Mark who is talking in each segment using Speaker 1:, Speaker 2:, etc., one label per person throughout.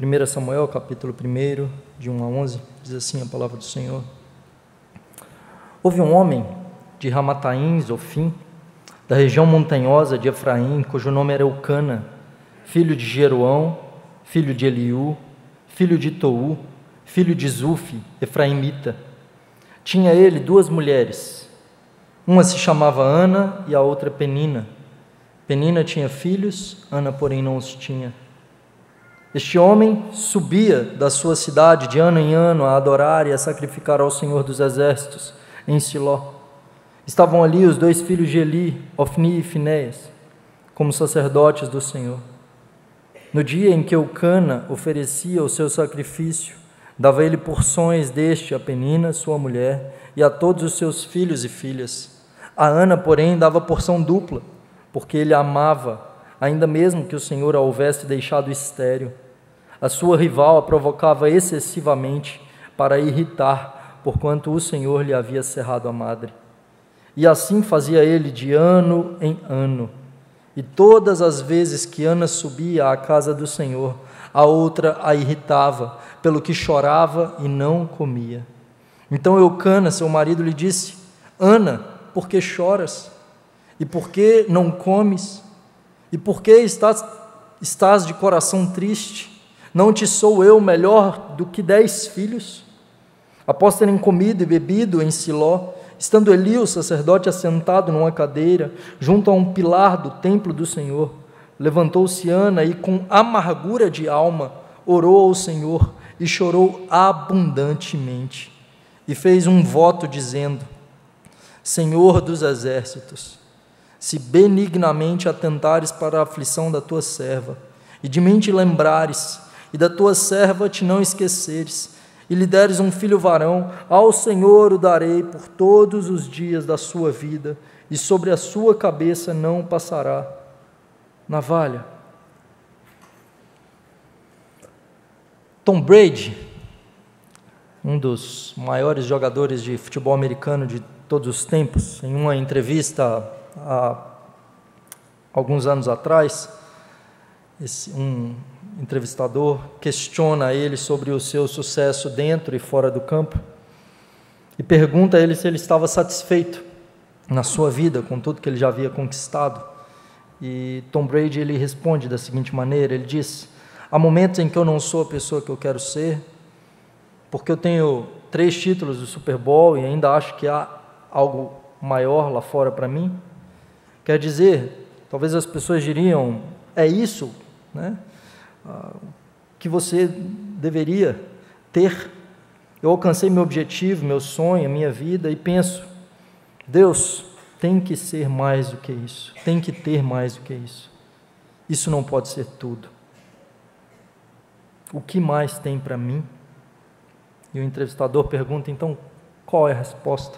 Speaker 1: 1 Samuel, capítulo 1, de 1 a 11, diz assim a palavra do Senhor. Houve um homem de Ramataim, Zofim, da região montanhosa de Efraim, cujo nome era Eucana, filho de Jeroão, filho de Eliú, filho de Tou, filho de Zufi, efraimita. Tinha ele 2 mulheres, uma se chamava Ana e a outra Penina. Penina tinha filhos, Ana, porém, não os tinha. Este homem subia da sua cidade de ano em ano a adorar e a sacrificar ao Senhor dos Exércitos, em Siló. Estavam ali os 2 filhos de Eli, Ofni e Finéias, como sacerdotes do Senhor. No dia em que Eucana oferecia o seu sacrifício, dava ele porções deste a Penina, sua mulher, e a todos os seus filhos e filhas. A Ana, porém, dava porção dupla, porque ele a amava, ainda mesmo que o Senhor a houvesse deixado estéril. A sua rival a provocava excessivamente para a irritar, porquanto o Senhor lhe havia cerrado a madre. E assim fazia ele de ano em ano. E todas as vezes que Ana subia à casa do Senhor, a outra a irritava, pelo que chorava e não comia. Então Eucana, seu marido, lhe disse: Ana, por que choras? E por que não comes? E por que estás de coração triste? Não te sou eu melhor do que 10 filhos? Após terem comido e bebido em Siló, estando Eli, o sacerdote, assentado numa cadeira, junto a um pilar do templo do Senhor, levantou-se Ana e, com amargura de alma, orou ao Senhor e chorou abundantemente. E fez um voto dizendo: Senhor dos exércitos, se benignamente atentares para a aflição da tua serva, e de mim te lembrares, e da tua serva te não esqueceres, e lhe deres um filho varão, ao Senhor o darei por todos os dias da sua vida, e sobre a sua cabeça não passará navalha. Tom Brady, um dos maiores jogadores de futebol americano de todos os tempos, em uma entrevista há alguns anos atrás, um entrevistador questiona ele sobre o seu sucesso dentro e fora do campo e pergunta a ele se ele estava satisfeito na sua vida com tudo que ele já havia conquistado. E Tom Brady, ele responde da seguinte maneira, ele diz: há momentos em que eu não sou a pessoa que eu quero ser, porque eu tenho 3 títulos do Super Bowl e ainda acho que há algo maior lá fora para mim. Quer dizer, talvez as pessoas diriam: é isso, né, que você deveria ter. Eu alcancei meu objetivo, meu sonho, a minha vida, e penso: Deus tem que ser mais do que isso, tem que ter mais do que isso. Isso não pode ser tudo. O que mais tem para mim? E o entrevistador pergunta: então, qual é a resposta?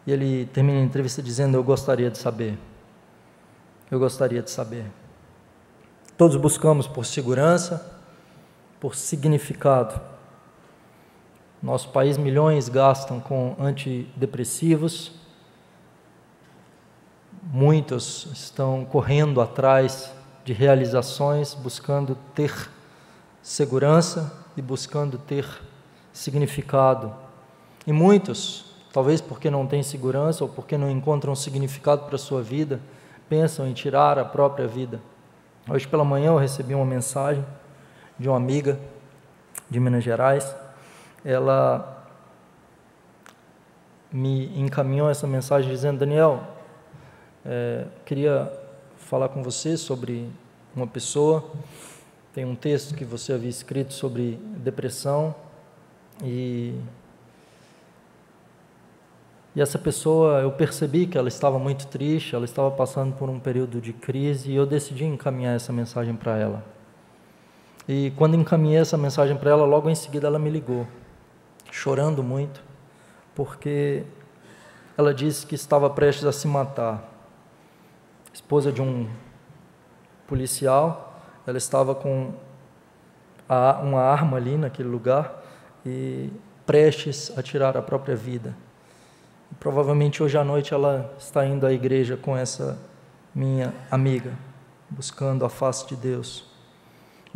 Speaker 1: E ele termina a entrevista dizendo: eu gostaria de saber. Eu gostaria de saber. Todos buscamos por segurança, por significado. Nosso país, milhões gastam com antidepressivos. Muitos estão correndo atrás de realizações, buscando ter segurança e buscando ter significado. E muitos, talvez porque não têm segurança ou porque não encontram significado para a sua vida, pensam em tirar a própria vida. Hoje pela manhã eu recebi uma mensagem de uma amiga de Minas Gerais. Ela me encaminhou essa mensagem dizendo: Daniel, queria falar com você sobre uma pessoa. Tem um texto que você havia escrito sobre depressão e essa pessoa, eu percebi que ela estava muito triste, ela estava passando por um período de crise, e eu decidi encaminhar essa mensagem para ela. E quando encaminhei essa mensagem para ela, logo em seguida ela me ligou, chorando muito, porque ela disse que estava prestes a se matar. Esposa de um policial, ela estava com uma arma ali naquele lugar e prestes a tirar a própria vida. E provavelmente hoje à noite ela está indo à igreja com essa minha amiga, buscando a face de Deus.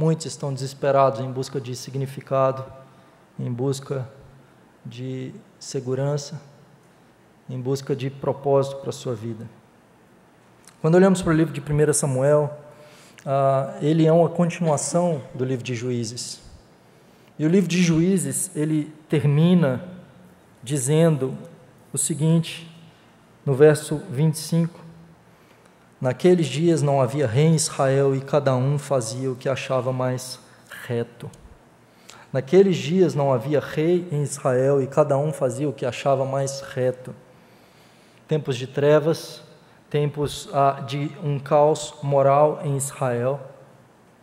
Speaker 1: Muitos estão desesperados em busca de significado, em busca de segurança, em busca de propósito para a sua vida. Quando olhamos para o livro de 1 Samuel, ele é uma continuação do livro de Juízes. E o livro de Juízes, ele termina dizendo o seguinte, no verso 25: naqueles dias não havia rei em Israel e cada um fazia o que achava mais reto. Naqueles dias não havia rei em Israel e cada um fazia o que achava mais reto. Tempos de trevas, tempos de um caos moral em Israel,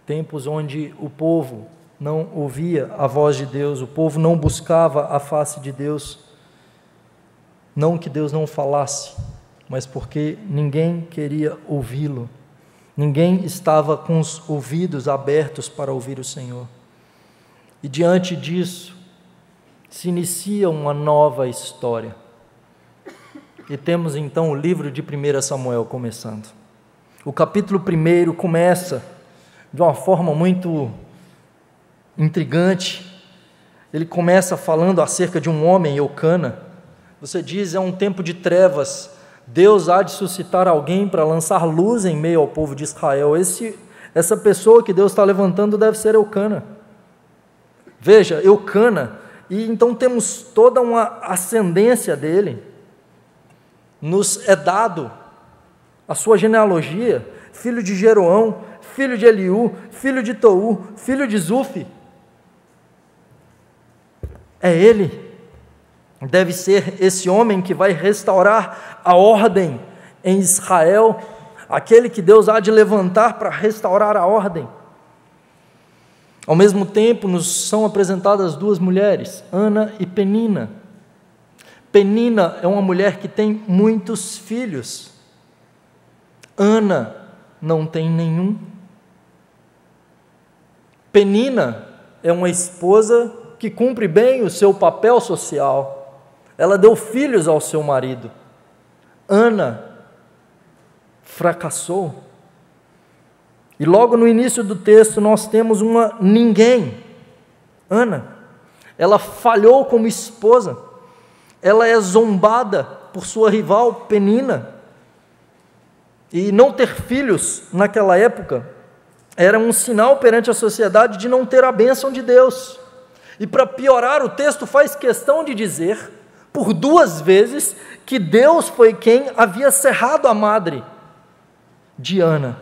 Speaker 1: tempos onde o povo não ouvia a voz de Deus, o povo não buscava a face de Deus, não que Deus não falasse, mas porque ninguém queria ouvi-lo, ninguém estava com os ouvidos abertos para ouvir o Senhor. E diante disso, se inicia uma nova história. E temos então o livro de 1 Samuel começando. O capítulo 1 começa de uma forma muito intrigante. Ele começa falando acerca de um homem, Eucana. Você diz, é um tempo de trevas, Deus há de suscitar alguém para lançar luz em meio ao povo de Israel. Essa pessoa que Deus está levantando deve ser Eucana. Veja, Eucana, e então temos toda uma ascendência dele. Nos é dado a sua genealogia, filho de Jeroão, filho de Eliú, filho de Tou, filho de Zufi. É ele, deve ser esse homem que vai restaurar a ordem em Israel, aquele que Deus há de levantar para restaurar a ordem. Ao mesmo tempo, nos são apresentadas duas mulheres, Ana e Penina. Penina é uma mulher que tem muitos filhos. Ana não tem nenhum. Penina é uma esposa que cumpre bem o seu papel social. Ela deu filhos ao seu marido. Ana fracassou. E logo no início do texto nós temos uma ninguém. Ana, ela falhou como esposa. Ela é zombada por sua rival Penina. E não ter filhos naquela época era um sinal perante a sociedade de não ter a bênção de Deus. E para piorar, o texto faz questão de dizer, por 2 vezes, que Deus foi quem havia cerrado a madre de Ana.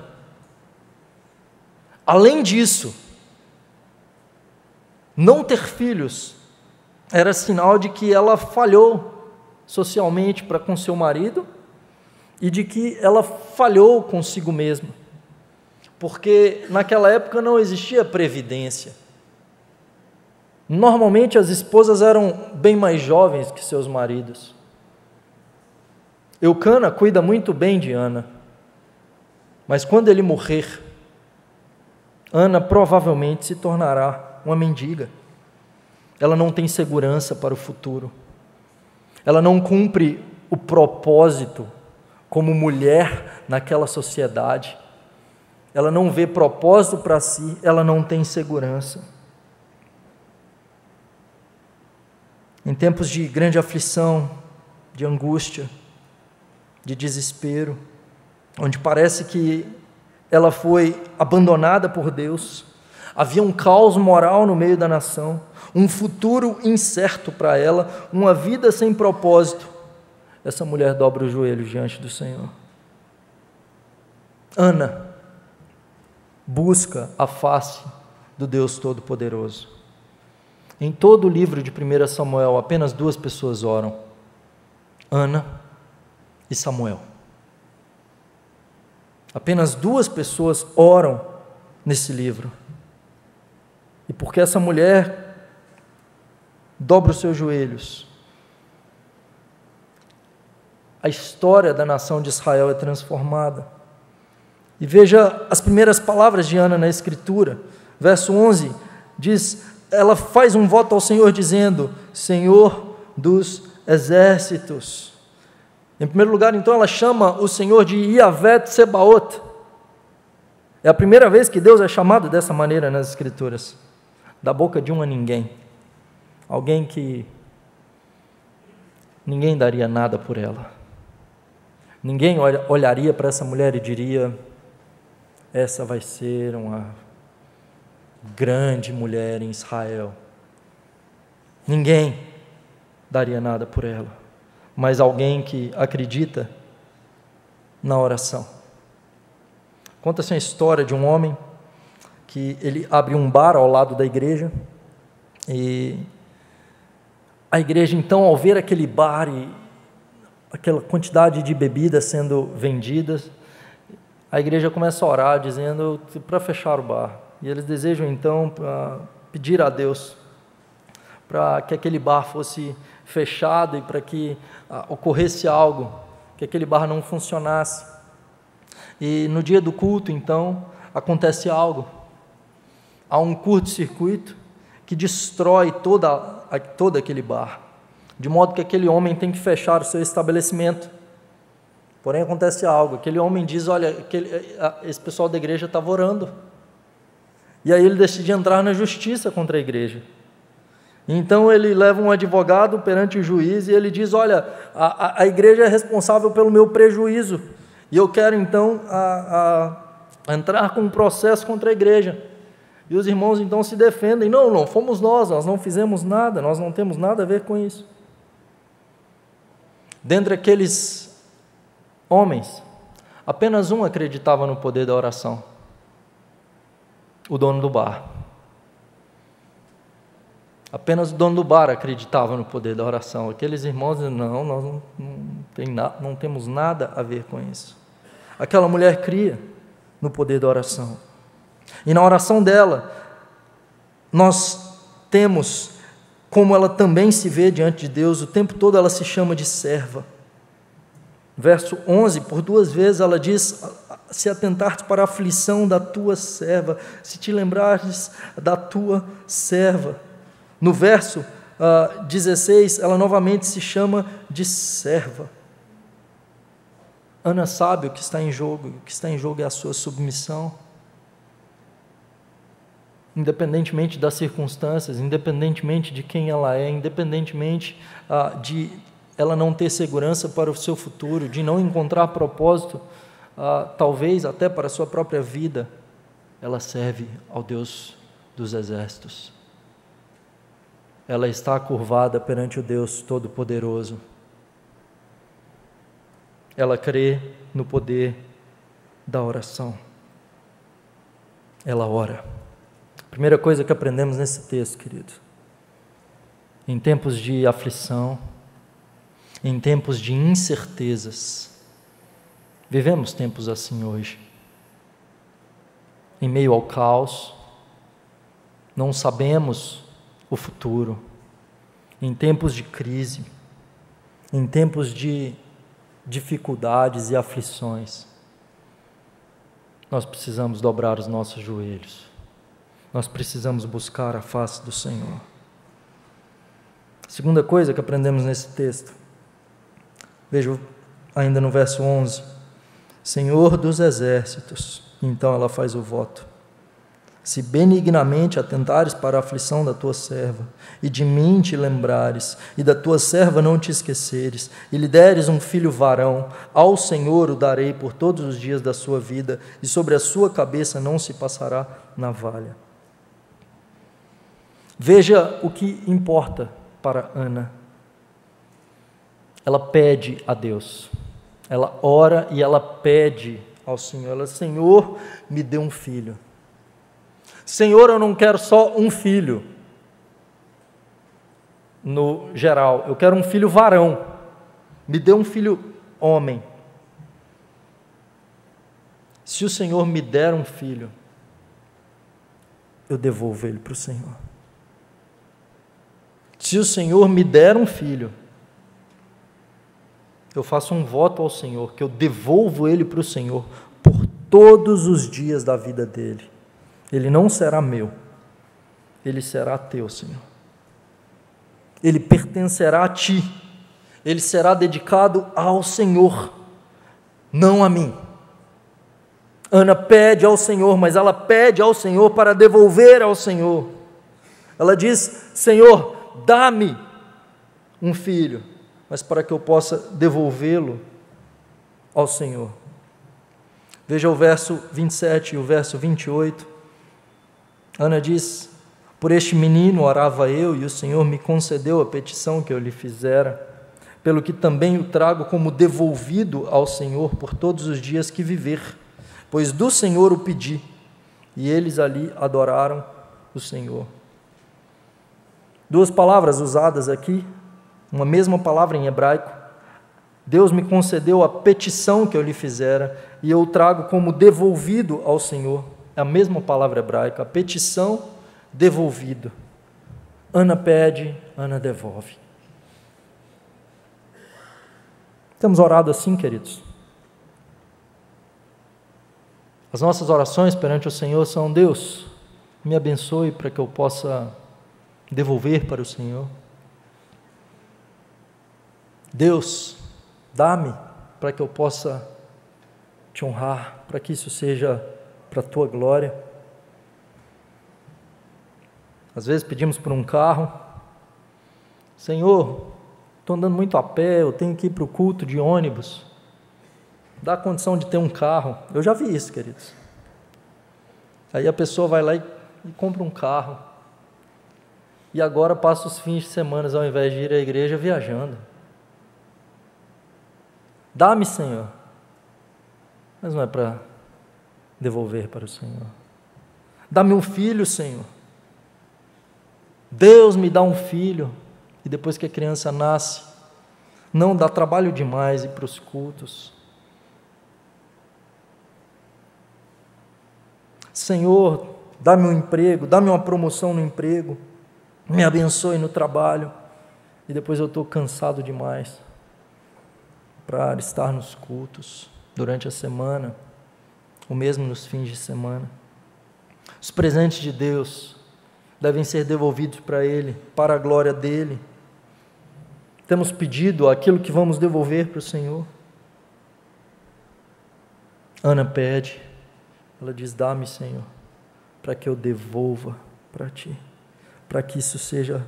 Speaker 1: Além disso, não ter filhos era sinal de que ela falhou socialmente para com seu marido e de que ela falhou consigo mesma, porque naquela época não existia previdência. Normalmente as esposas eram bem mais jovens que seus maridos. Eucana cuida muito bem de Ana, mas quando ele morrer, Ana provavelmente se tornará uma mendiga. Ela não tem segurança para o futuro. Ela não cumpre o propósito como mulher naquela sociedade. Ela não vê propósito para si, ela não tem segurança. Em tempos de grande aflição, de angústia, de desespero, onde parece que ela foi abandonada por Deus, havia um caos moral no meio da nação, um futuro incerto para ela, uma vida sem propósito, essa mulher dobra os joelhos diante do Senhor. Ana busca a face do Deus Todo-Poderoso. Em todo o livro de 1 Samuel, apenas 2 pessoas oram, Ana e Samuel. Apenas 2 pessoas oram nesse livro. E porque essa mulher dobra os seus joelhos, a história da nação de Israel é transformada. E veja as primeiras palavras de Ana na Escritura. Verso 11 diz, ela faz um voto ao Senhor dizendo, Senhor dos exércitos. Em primeiro lugar, então, ela chama o Senhor de Yahvé Tsebaot. É a primeira vez que Deus é chamado dessa maneira nas Escrituras. Da boca de um a ninguém. Alguém que ninguém daria nada por ela. Ninguém olharia para essa mulher e diria: essa vai ser uma grande mulher em Israel. Ninguém daria nada por ela, mas alguém que acredita na oração. Conta-se a história de um homem que ele abre um bar ao lado da igreja, e a igreja então, ao ver aquele bar e aquela quantidade de bebidas sendo vendidas, a igreja começa a orar dizendo para fechar o bar, e eles desejam então pedir a Deus para que aquele bar fosse fechado e para que ocorresse algo, que aquele bar não funcionasse. E no dia do culto, então, acontece algo. Há um curto-circuito que destrói todo aquele bar, de modo que aquele homem tem que fechar o seu estabelecimento. Porém, acontece algo. Aquele homem diz: olha, esse pessoal da igreja estava orando. E aí ele decide entrar na justiça contra a igreja. Então ele leva um advogado perante o juiz e ele diz: olha, a igreja é responsável pelo meu prejuízo, e eu quero então entrar com um processo contra a igreja. E os irmãos então se defendem: não fomos nós não fizemos nada, nós não temos nada a ver com isso. Dentre aqueles homens, apenas um acreditava no poder da oração: o dono do bar. Apenas o dono do bar acreditava no poder da oração. Aqueles irmãos diziam: não, nós não temos nada a ver com isso. Aquela mulher cria no poder da oração. E na oração dela, nós temos como ela também se vê diante de Deus. O tempo todo ela se chama de serva. Verso 11, por 2 vezes ela diz: se atentares para a aflição da tua serva, se te lembrares da tua serva. No verso 16, ela novamente se chama de serva. Ana sabe o que está em jogo. O que está em jogo é a sua submissão. Independentemente das circunstâncias, independentemente de quem ela é, independentemente de ela não ter segurança para o seu futuro, de não encontrar propósito, talvez até para a sua própria vida, ela serve ao Deus dos exércitos. Ela está curvada perante o Deus Todo-Poderoso. Ela crê no poder da oração. Ela ora. Primeira coisa que aprendemos nesse texto, querido: em tempos de aflição, em tempos de incertezas, vivemos tempos assim hoje. Em meio ao caos, não sabemos o futuro, em tempos de crise, em tempos de dificuldades e aflições, nós precisamos dobrar os nossos joelhos, nós precisamos buscar a face do Senhor. Segunda coisa que aprendemos nesse texto, veja ainda no verso 11: Senhor dos exércitos. Então ela faz o voto: se benignamente atentares para a aflição da tua serva, e de mim te lembrares, e da tua serva não te esqueceres, e lhe deres um filho varão, ao Senhor o darei por todos os dias da sua vida, e sobre a sua cabeça não se passará navalha. Veja o que importa para Ana. Ela pede a Deus, ela ora e ela pede ao Senhor. Ela: Senhor, me dê um filho. Senhor, eu não quero só um filho, no geral, eu quero um filho varão, me dê um filho homem. Se o Senhor me der um filho, eu devolvo ele para o Senhor. Se o Senhor me der um filho, eu faço um voto ao Senhor, que eu devolvo ele para o Senhor por todos os dias da vida dele. Ele não será meu, ele será teu, Senhor. Ele pertencerá a ti, ele será dedicado ao Senhor, não a mim. Ana pede ao Senhor, mas ela pede ao Senhor para devolver ao Senhor. Ela diz: Senhor, dá-me um filho, mas para que eu possa devolvê-lo ao Senhor. Veja o verso 27 e o verso 28. Ana diz: por este menino orava eu, e o Senhor me concedeu a petição que eu lhe fizera, pelo que também o trago como devolvido ao Senhor por todos os dias que viver, pois do Senhor o pedi, e eles ali adoraram o Senhor. Duas palavras usadas aqui, uma mesma palavra em hebraico. Deus me concedeu a petição que eu lhe fizera, e eu trago como devolvido ao Senhor. É a mesma palavra hebraica, a petição, devolvido. Ana pede, Ana devolve. Temos orado assim, queridos? As nossas orações perante o Senhor são: Deus, me abençoe para que eu possa devolver para o Senhor. Deus, dá-me para que eu possa te honrar, para que isso seja para a tua glória. Às vezes pedimos por um carro: Senhor, estou andando muito a pé, eu tenho que ir para o culto de ônibus, dá a condição de ter um carro. Eu já vi isso, queridos. Aí a pessoa vai lá e compra um carro, e agora passa os fins de semana, ao invés de ir à igreja, viajando. Dá-me, Senhor, mas não é para devolver para o Senhor. Dá-me um filho, Senhor. Deus me dá um filho, e depois que a criança nasce, não dá trabalho demais ir para os cultos. Senhor, dá-me um emprego, dá-me uma promoção no emprego, me abençoe no trabalho, e depois eu estou cansado demais para estar nos cultos durante a semana, ou mesmo nos fins de semana. Os presentes de Deus devem ser devolvidos para Ele, para a glória dEle. Temos pedido aquilo que vamos devolver para o Senhor. Ana pede, ela diz: dá-me, Senhor, para que eu devolva para Ti, para que isso seja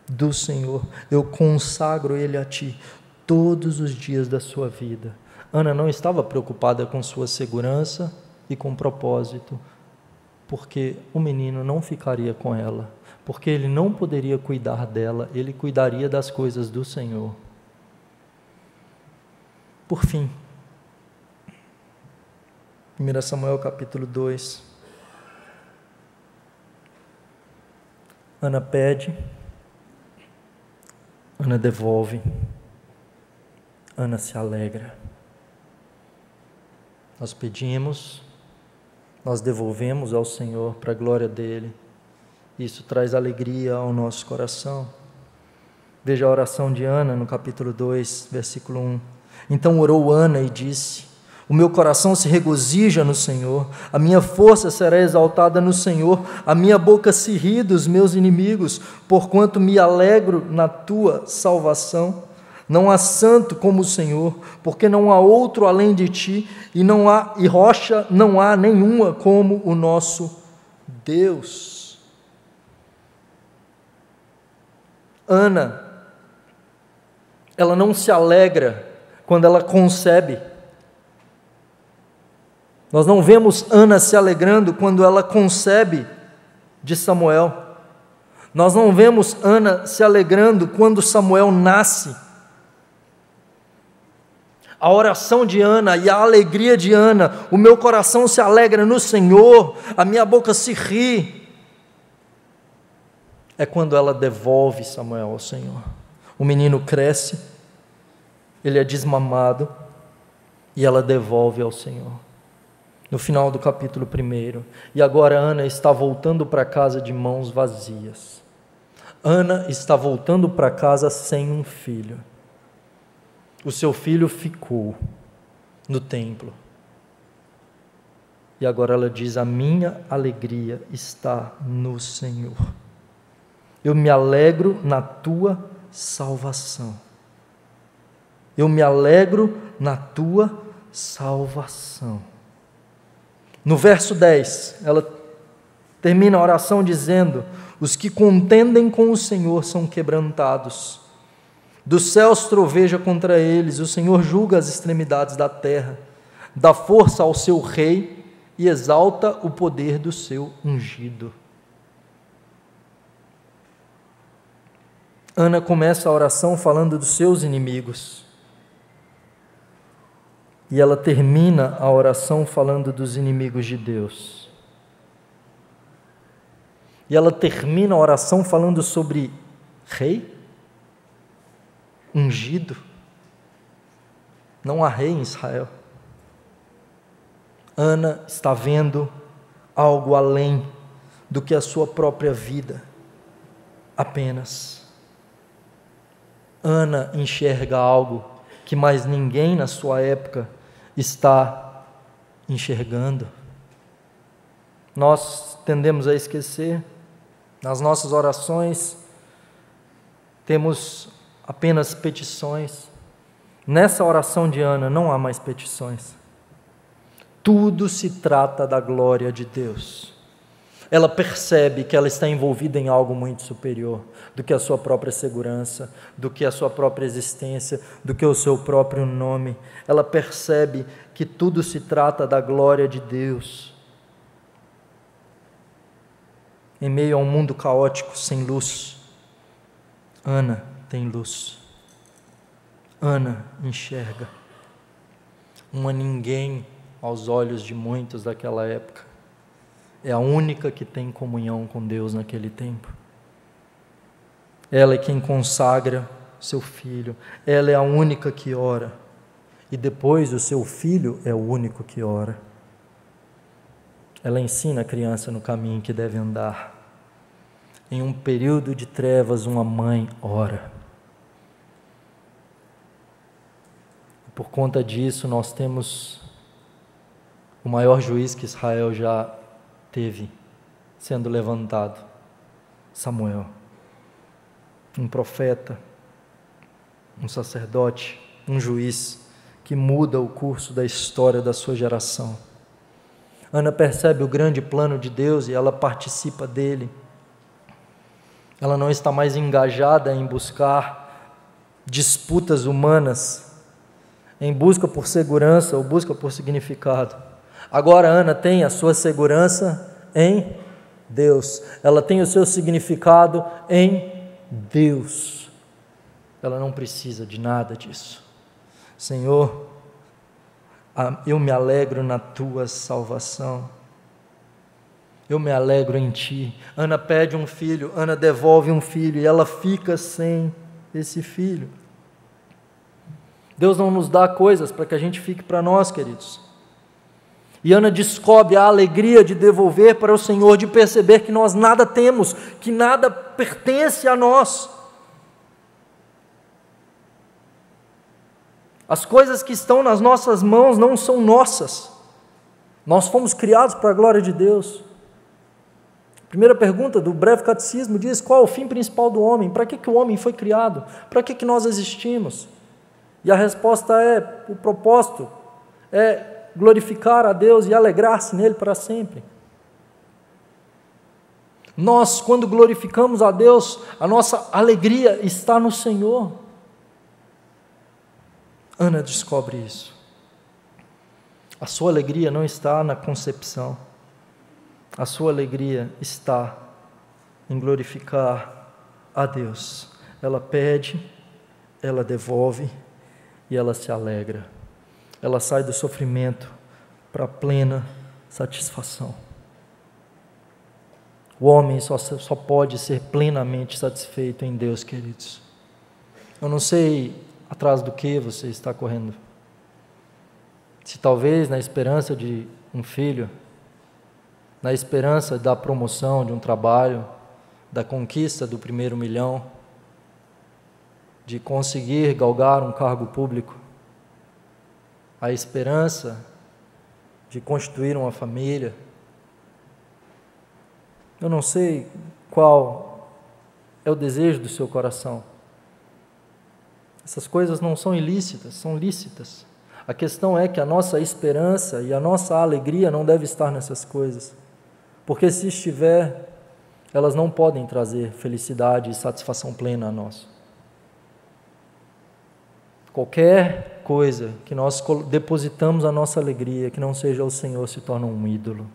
Speaker 1: do Senhor. Eu consagro Ele a Ti todos os dias da sua vida. Ana não estava preocupada com sua segurança e com propósito, porque o menino não ficaria com ela, porque ele não poderia cuidar dela, ele cuidaria das coisas do Senhor. Por fim, 1 Samuel capítulo 2, Ana pede, Ana devolve, Ana se alegra. Nós pedimos, nós devolvemos ao Senhor para a glória dEle. Isso traz alegria ao nosso coração. Veja a oração de Ana no capítulo 2, versículo 1. Então orou Ana e disse: o meu coração se regozija no Senhor, a minha força será exaltada no Senhor, a minha boca se ri dos meus inimigos, porquanto me alegro na tua salvação. Não há santo como o Senhor, porque não há outro além de ti, e rocha não há nenhuma como o nosso Deus. Ana, ela não se alegra quando ela concebe. Nós não vemos Ana se alegrando quando ela concebe de Samuel. Nós não vemos Ana se alegrando quando Samuel nasce. A oração de Ana e a alegria de Ana: o meu coração se alegra no Senhor, a minha boca se ri, é quando ela devolve Samuel ao Senhor. O menino cresce, ele é desmamado, e ela devolve ao Senhor. No final do capítulo 1, e agora Ana está voltando para casa de mãos vazias. Ana está voltando para casa sem um filho. O seu filho ficou no templo. E agora ela diz: a minha alegria está no Senhor. Eu me alegro na tua salvação. Eu me alegro na tua salvação. No verso 10, ela termina a oração dizendo: os que contendem com o Senhor são quebrantados. Dos céus troveja contra eles, o Senhor julga as extremidades da terra, dá força ao seu rei e exalta o poder do seu ungido. Ana começa a oração falando dos seus inimigos. E ela termina a oração falando dos inimigos de Deus. E ela termina a oração falando sobre rei, ungido. Não há rei em Israel. Ana está vendo algo além do que a sua própria vida apenas. Ana enxerga algo que mais ninguém na sua época está enxergando. Nós tendemos a esquecer, nas nossas orações temos apenas petições. Nessa oração de Ana não há mais petições. Tudo se trata da glória de Deus. Ela percebe que ela está envolvida em algo muito superior do que a sua própria segurança, do que a sua própria existência, do que o seu próprio nome. Ela percebe que tudo se trata da glória de Deus. Em meio a um mundo caótico, sem luz, Ana tem luz. Ana enxerga. Uma ninguém aos olhos de muitos daquela época. É a única que tem comunhão com Deus naquele tempo. Ela é quem consagra seu filho. Ela é a única que ora. E depois o seu filho é o único que ora. Ela ensina a criança no caminho que deve andar. Em um período de trevas, uma mãe ora. Por conta disso, nós temos o maior juiz que Israel já teve sendo levantado, Samuel. Um profeta, um sacerdote, um juiz que muda o curso da história da sua geração. Ana percebe o grande plano de Deus e ela participa dele. Ela não está mais engajada em buscar disputas humanas, em busca por segurança ou busca por significado. Agora Ana tem a sua segurança em Deus. Ela tem o seu significado em Deus. Ela não precisa de nada disso. Senhor, eu me alegro na tua salvação. Eu me alegro em ti. Ana pede um filho, Ana devolve um filho e ela fica sem esse filho. Deus não nos dá coisas para que a gente fique para nós, queridos. E Ana descobre a alegria de devolver para o Senhor, de perceber que nós nada temos, que nada pertence a nós. As coisas que estão nas nossas mãos não são nossas. Nós fomos criados para a glória de Deus. A primeira pergunta do breve catecismo diz: qual é o fim principal do homem? Para que o homem foi criado? Para que nós existimos? E a resposta é: o propósito é glorificar a Deus e alegrar-se nele para sempre. Nós, quando glorificamos a Deus, a nossa alegria está no Senhor. Ana descobre isso. A sua alegria não está na concepção. A sua alegria está em glorificar a Deus. Ela pede, ela devolve e ela se alegra. Ela sai do sofrimento para a plena satisfação. O homem só pode ser plenamente satisfeito em Deus, queridos. Eu não sei atrás do que você está correndo. Se talvez na esperança de um filho, na esperança da promoção de um trabalho, da conquista do primeiro milhão, de conseguir galgar um cargo público, a esperança de constituir uma família. Eu não sei qual é o desejo do seu coração. Essas coisas não são ilícitas, são lícitas. A questão é que a nossa esperança e a nossa alegria não deve estar nessas coisas, porque se estiver, elas não podem trazer felicidade e satisfação plena a nós. Qualquer coisa que nós depositamos a nossa alegria, que não seja o Senhor, se torna um ídolo,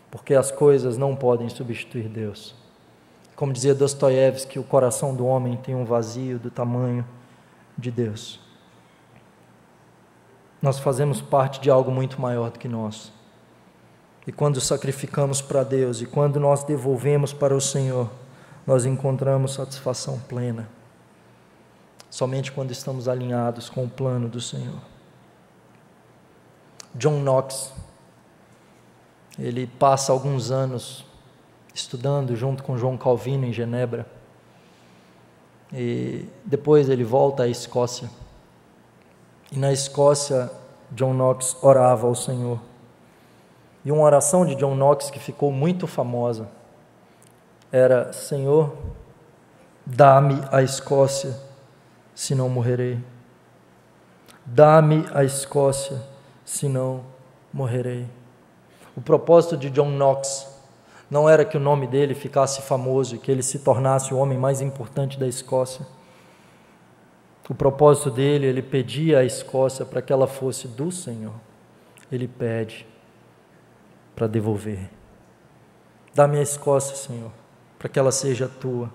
Speaker 1: porque as coisas não podem substituir Deus. Como dizia Dostoiévski, o coração do homem tem um vazio do tamanho de Deus. Nós fazemos parte de algo muito maior do que nós. E quando sacrificamos para Deus e quando nós devolvemos para o Senhor, nós encontramos satisfação plena. Somente quando estamos alinhados com o plano do Senhor. John Knox, ele passa alguns anos estudando junto com João Calvino em Genebra. E depois ele volta à Escócia. E na Escócia, John Knox orava ao Senhor. E uma oração de John Knox que ficou muito famosa era: Senhor, dá-me a Escócia, senão morrerei. Dá-me a Escócia, senão morrerei. O propósito de John Knox não era que o nome dele ficasse famoso e que ele se tornasse o homem mais importante da Escócia. O propósito dele, ele pedia à Escócia para que ela fosse do Senhor. Ele pede para devolver. Dá-me a Escócia, Senhor, para que ela seja tua.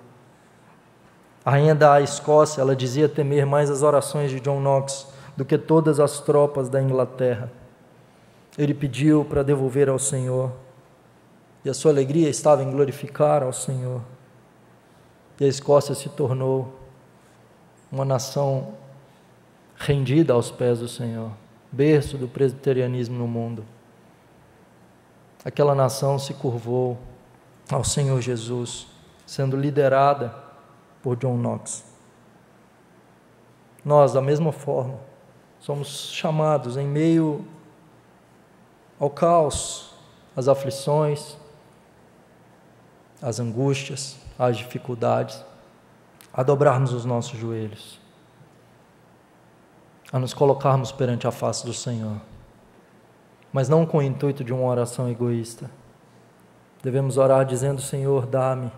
Speaker 1: A rainha da Escócia, ela dizia temer mais as orações de John Knox do que todas as tropas da Inglaterra. Ele pediu para devolver ao Senhor, e a sua alegria estava em glorificar ao Senhor. E a Escócia se tornou uma nação rendida aos pés do Senhor, berço do presbiterianismo no mundo. Aquela nação se curvou ao Senhor Jesus, sendo liderada por John Knox. Nós, da mesma forma, somos chamados em meio ao caos, às aflições, às angústias, às dificuldades, a dobrarmos os nossos joelhos, a nos colocarmos perante a face do Senhor, mas não com o intuito de uma oração egoísta. Devemos orar dizendo: Senhor, dá-me,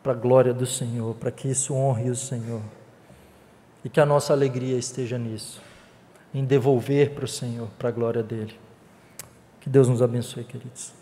Speaker 1: para a glória do Senhor, para que isso honre o Senhor, e que a nossa alegria esteja nisso, em devolver para o Senhor, para a glória dele. Que Deus nos abençoe, queridos.